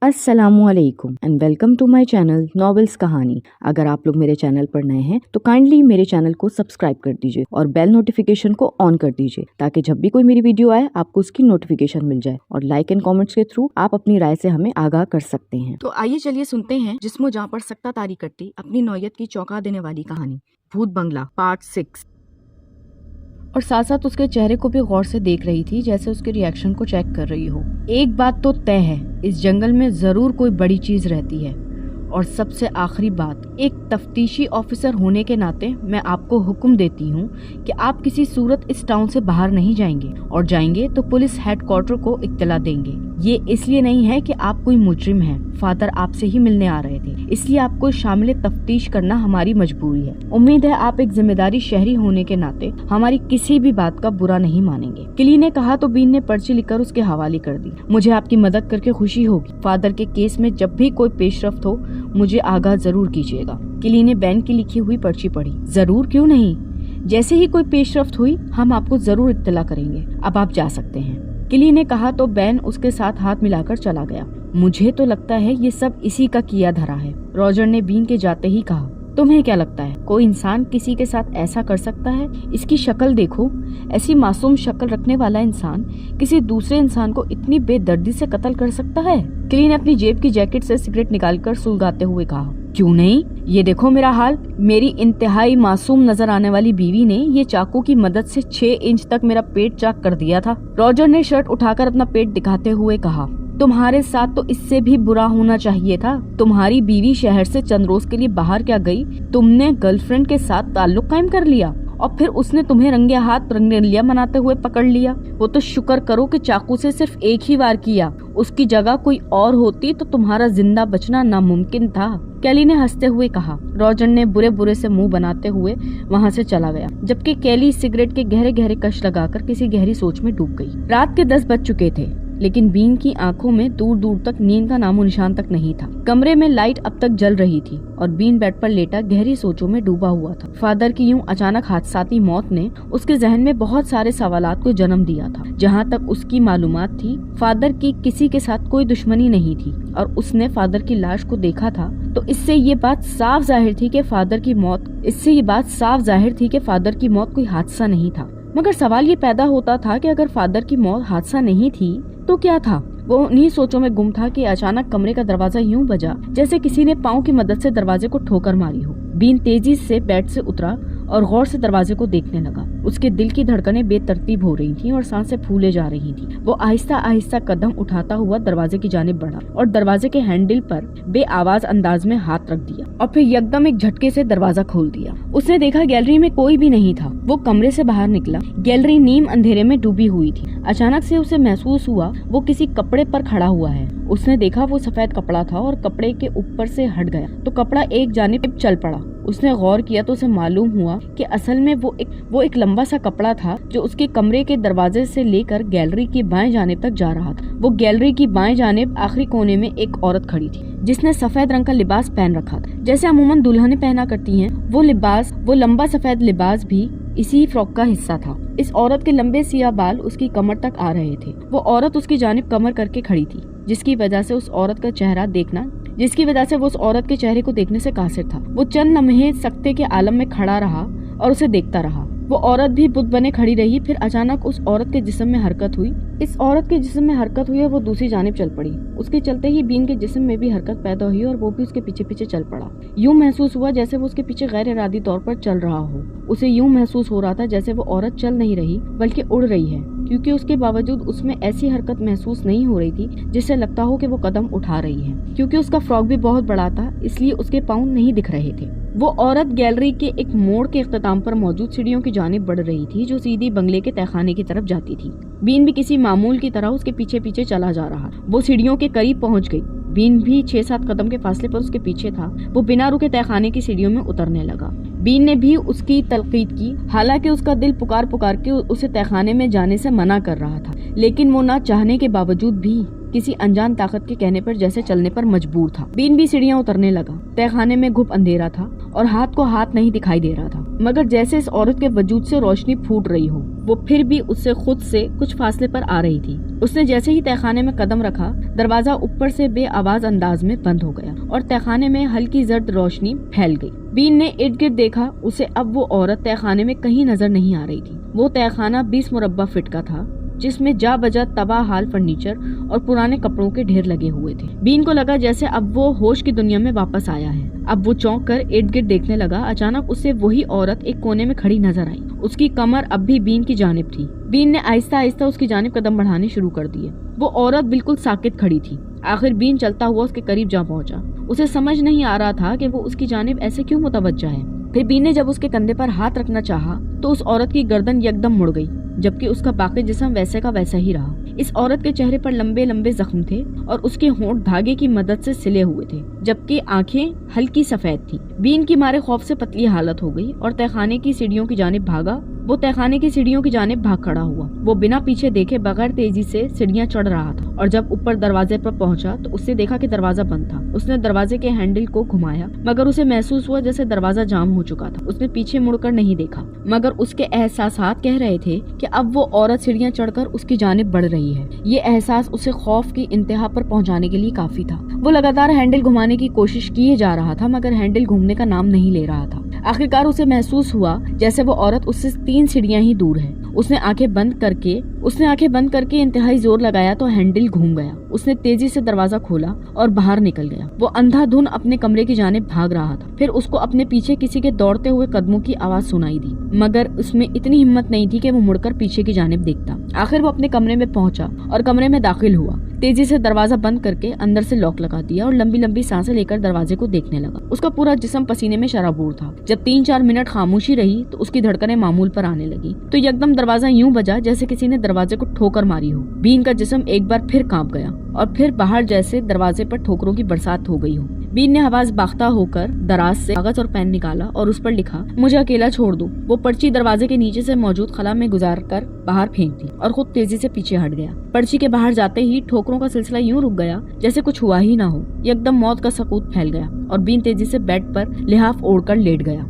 अस्सलामुअलैकुम and welcome to my channel novels Kahani. अगर आप लोग मेरे चैनल पर नए हैं तो काइंडली मेरे चैनल को सब्सक्राइब कर दीजिए और बेल नोटिफिकेशन को ऑन कर दीजिए ताकि जब भी कोई मेरी वीडियो आए आपको उसकी नोटिफिकेशन मिल जाए। और लाइक एंड कमेंट्स के थ्रू आप अपनी राय से हमें आगाह कर सकते हैं। तो आइए चलिए सुनते हैं जिस्मो जहाँ पर सख्ता तारी करती अपनी नौयत की चौंका देने वाली कहानी भूत बंगला पार्ट 6। और साथ साथ उसके चेहरे को भी गौर से देख रही थी, जैसे उसके रिएक्शन को चेक कर रही हो। एक बात तो तय है, इस जंगल में जरूर कोई बड़ी चीज रहती है। और सबसे आखिरी बात, एक तफ्तीशी ऑफिसर होने के नाते मैं आपको हुक्म देती हूँ कि आप किसी सूरत इस टाउन से बाहर नहीं जाएंगे, और जाएंगे तो पुलिस हेडक्वार्टर को इत्तला देंगे। ये इसलिए नहीं है कि आप कोई मुजरिम हैं, फादर आपसे ही मिलने आ रहे थे, इसलिए आपको शामिल तफ्तीश करना हमारी मजबूरी है। उम्मीद है आप एक जिम्मेदारी शहरी होने के नाते हमारी किसी भी बात का बुरा नहीं मानेंगे। किली ने कहा तो बीन ने पर्ची लिखकर उसके हवाले कर दी। मुझे आपकी मदद करके खुशी होगी। फादर के केस में जब भी कोई पेशरफ्त हो मुझे आगाह जरूर कीजिएगा। किली ने बैन की लिखी हुई पर्ची पढ़ी। जरूर, क्यों नहीं, जैसे ही कोई पेशरफ्त हुई हम आपको जरूर इत्तला करेंगे। अब आप जा सकते हैं। किली ने कहा तो बैन उसके साथ हाथ मिलाकर चला गया। मुझे तो लगता है ये सब इसी का किया धरा है, रॉजर ने बीन के जाते ही कहा। तुम्हें क्या लगता है कोई इंसान किसी के साथ ऐसा कर सकता है? इसकी शक्ल देखो, ऐसी मासूम शक्ल रखने वाला इंसान किसी दूसरे इंसान को इतनी बेदर्दी से कत्ल कर सकता है? किली ने अपनी जेब की जैकेट से सिगरेट निकालकर सुलगाते हुए कहा। क्यों नहीं, ये देखो मेरा हाल। मेरी इंतहाई मासूम नजर आने वाली बीवी ने ये चाकू की मदद से 6 इंच तक मेरा पेट चाक कर दिया था। रॉजर ने शर्ट उठाकर अपना पेट दिखाते हुए कहा। तुम्हारे साथ तो इससे भी बुरा होना चाहिए था। तुम्हारी बीवी शहर से चंद रोज के लिए बाहर क्या गई, तुमने गर्लफ्रेंड के साथ ताल्लुक कायम कर लिया और फिर उसने तुम्हें रंगे हाथ रंगेलिया मनाते हुए पकड़ लिया। वो तो शुक्र करो कि चाकू से सिर्फ एक ही वार किया, उसकी जगह कोई और होती तो तुम्हारा जिंदा बचना नामुमकिन था, कैली ने हंसते हुए कहा। रॉजर ने बुरे बुरे से मुंह बनाते हुए वहाँ से चला गया, जबकि कैली सिगरेट के गहरे गहरे कश लगाकर किसी गहरी सोच में डूब गई। रात के 10 बज चुके थे, लेकिन बीन की आंखों में दूर दूर तक नींद का नामो निशान तक नहीं था। कमरे में लाइट अब तक जल रही थी और बीन बेड पर लेटा गहरी सोचों में डूबा हुआ था। फादर की यूं अचानक हादसाती मौत ने उसके जहन में बहुत सारे सवालात को जन्म दिया था। जहाँ तक उसकी मालूमात थी, फादर की किसी के साथ कोई दुश्मनी नहीं थी और उसने फादर की लाश को देखा था, तो इससे ये बात साफ जाहिर थी कि फादर की मौत कोई हादसा नहीं था। मगर सवाल ये पैदा होता था कि अगर फादर की मौत हादसा नहीं थी तो क्या था? वो उन्हीं सोचों में गुम था कि अचानक कमरे का दरवाजा यूं बजा जैसे किसी ने पाँव की मदद से दरवाजे को ठोकर मारी हो। बीन तेजी से बेड से उतरा और गौर से दरवाजे को देखने लगा। उसके दिल की धड़कनें बेतरतीब हो रही थीं और सांसें फूले जा रही थीं। वो आहिस्ता आहिस्ता कदम उठाता हुआ दरवाजे की जानिब बढ़ा और दरवाजे के हैंडल पर बेआवाज अंदाज में हाथ रख दिया और फिर यकदम एक झटके से दरवाजा खोल दिया। उसने देखा गैलरी में कोई भी नहीं था। वो कमरे से बाहर निकला। गैलरी नीम अंधेरे में डूबी हुई थी। अचानक से उसे महसूस हुआ वो किसी कपड़े पर खड़ा हुआ है। उसने देखा वो सफेद कपड़ा था और कपड़े के ऊपर से हट गया तो कपड़ा एक जानिब चल पड़ा। उसने गौर किया तो उसे मालूम हुआ कि असल में वो एक लंबा सा कपड़ा था जो उसके कमरे के दरवाजे से लेकर गैलरी की बाएं जानिब तक जा रहा था। वो गैलरी की बाएं जानिब आखिरी कोने में एक औरत खड़ी थी जिसने सफेद रंग का लिबास पहन रखा था, जैसे अमूमन दुल्हनें पहना करती हैं। वो लंबा सफेद लिबास भी इसी फ्रॉक का हिस्सा था। इस औरत के लंबे सियाह बाल उसकी कमर तक आ रहे थे। वो औरत उसकी जानिब कमर करके खड़ी थी, जिसकी वजह से उस औरत के चेहरे को देखने से कासिर था। वो चंद लम्हे सकते के आलम में खड़ा रहा और उसे देखता रहा। वो औरत भी बुत बने खड़ी रही। फिर अचानक उस औरत के जिस्म में हरकत हुई। और वो दूसरी जानिब चल पड़ी। उसके चलते ही बीन के जिस्म में भी हरकत पैदा हुई और वो भी उसके पीछे पीछे चल पड़ा। यूं महसूस हुआ जैसे वो उसके पीछे गैर इरादी तौर पर चल रहा हो। उसे यूं महसूस हो रहा था जैसे वो औरत चल नहीं रही बल्कि उड़ रही है, क्योंकि उसके बावजूद उसमें ऐसी हरकत महसूस नहीं हो रही थी जिससे लगता हो कि वो कदम उठा रही है। क्योंकि उसका फ्रॉक भी बहुत बड़ा था, इसलिए उसके पाँव नहीं दिख रहे थे। वो औरत गैलरी के एक मोड़ के इख्तिताम पर मौजूद सीढ़ियों की जानिब बढ़ रही थी जो सीधी बंगले के तहखाने की तरफ जाती थी। बीन भी किसी मामूल की तरह उसके पीछे पीछे चला जा रहा। वो सीढ़ियों के करीब पहुंच गई। बीन भी 6-7 कदम के फासले पर उसके पीछे था। वो बिना रुके तहखाने की सीढ़ियों में उतरने लगा। बीन ने भी उसकी तलकीद की, हालांकि उसका दिल पुकार पुकार के उसे तहखाने में जाने से मना कर रहा था, लेकिन वो ना चाहने के बावजूद भी किसी अनजान ताकत के कहने पर जैसे चलने पर मजबूर था। बीन भी सीढ़ियां उतरने लगा। तहखाने में घुप अंधेरा था और हाथ को हाथ नहीं दिखाई दे रहा था, मगर जैसे इस औरत के वजूद से रोशनी फूट रही हो, वो फिर भी उससे खुद से कुछ फासले पर आ रही थी। उसने जैसे ही तहखाने में कदम रखा, दरवाजा ऊपर से बेआवाज अंदाज में बंद हो गया और तहखाने में हल्की जर्द रोशनी फैल गई। बीन ने इर्द गिर्द देखा, उसे अब वो औरत तहखाने में कहीं नजर नहीं आ रही थी। वो तहखाना 20 मुरब्बा फीट का था, जिसमें जा बजा तबाह हाल फर्नीचर और पुराने कपड़ों के ढेर लगे हुए थे। बीन को लगा जैसे अब वो होश की दुनिया में वापस आया है। अब वो चौंक कर इर्द गिर्द देखने लगा। अचानक उसे वही औरत एक कोने में खड़ी नजर आई। उसकी कमर अब भी बीन की जानिब थी। बीन ने आहिस्ता आहिस्ता उसकी जानिब कदम बढ़ाने शुरू कर दिए। वो औरत बिल्कुल साकित खड़ी थी। आखिर बीन चलता हुआ उसके करीब जा पहुंचा। उसे समझ नहीं आ रहा था कि वो उसकी जानिब ऐसे क्यों मुतवज्जा है। फिर बीन ने जब उसके कंधे पर हाथ रखना चाहा तो उस औरत की गर्दन यकदम मुड़ गई, जबकि उसका बाकी जिस्म वैसे का वैसा ही रहा। इस औरत के चेहरे पर लंबे लंबे जख्म थे और उसके होंठ धागे की मदद से सिले हुए थे, जबकि आंखें हल्की सफेद थी। बीन की मारे खौफ से पतली हालत हो गई और तहखाने की सीढ़ियों की जानिब भागा। वो तहखाने की सीढ़ियों की जानिब भाग खड़ा हुआ। वो बिना पीछे देखे बगैर तेजी से सीढ़ियां चढ़ रहा था और जब ऊपर दरवाजे पर पहुंचा तो उसने देखा कि दरवाजा बंद था। उसने दरवाजे के हैंडल को घुमाया, मगर उसे महसूस हुआ जैसे दरवाजा जाम हो चुका था। उसने पीछे मुड़कर नहीं देखा, मगर उसके एहसासात कह रहे थे कि अब वो औरत सीढ़ियां चढ़कर उसकी जानिब बढ़ रही है। ये एहसास उसे खौफ की इंतहा पर पहुंचाने के लिए काफी था। वो लगातार हैंडल घुमाने की कोशिश किए जा रहा था, मगर हैंडल घूमने का नाम नहीं ले रहा था। आखिरकार उसे महसूस हुआ जैसे वो औरत उससे 3 सीढ़ियां ही दूर है। उसने आंखें बंद करके इंतहाई जोर लगाया तो हैंडल घूम गया। उसने तेजी से दरवाजा खोला और बाहर निकल गया। वो अंधाधुन अपने कमरे की जानिब भाग रहा था। फिर उसको अपने पीछे किसी के दौड़ते हुए कदमों की आवाज सुनाई दी, मगर उसमें इतनी हिम्मत नहीं थी कि वो मुड़कर पीछे की जानिब देखता। आखिर वो अपने कमरे में पहुंचा और कमरे में दाखिल हुआ। तेजी से दरवाजा बंद करके अंदर से लॉक लगा दिया और लंबी लंबी सांसें लेकर दरवाजे को देखने लगा। उसका पूरा जिस्म पसीने में शराबूर था। जब 3-4 मिनट खामोशी रही तो उसकी धड़कनें मामूल पर आने लगी। तो यकदम दरवाजा यूं बजा जैसे किसी ने दरवाजे को ठोकर मारी हो। बीन का जिस्म एक बार फिर कांप गया और फिर बाहर जैसे दरवाजे पर ठोकरों की बरसात हो गई हो। बीन ने आवाज बाख्ता होकर दराज से कागज और पेन निकाला और उस पर लिखा, मुझे अकेला छोड़ दो। वो पर्ची दरवाजे के नीचे से मौजूद खला में गुजार कर बाहर फेंक दी और खुद तेजी से पीछे हट गया। पर्ची के बाहर जाते ही ठोकरों का सिलसिला यूं रुक गया जैसे कुछ हुआ ही ना हो। एकदम मौत का सकूत फैल गया और बीन तेजी से बेड पर लिहाफ ओढ़कर लेट गया।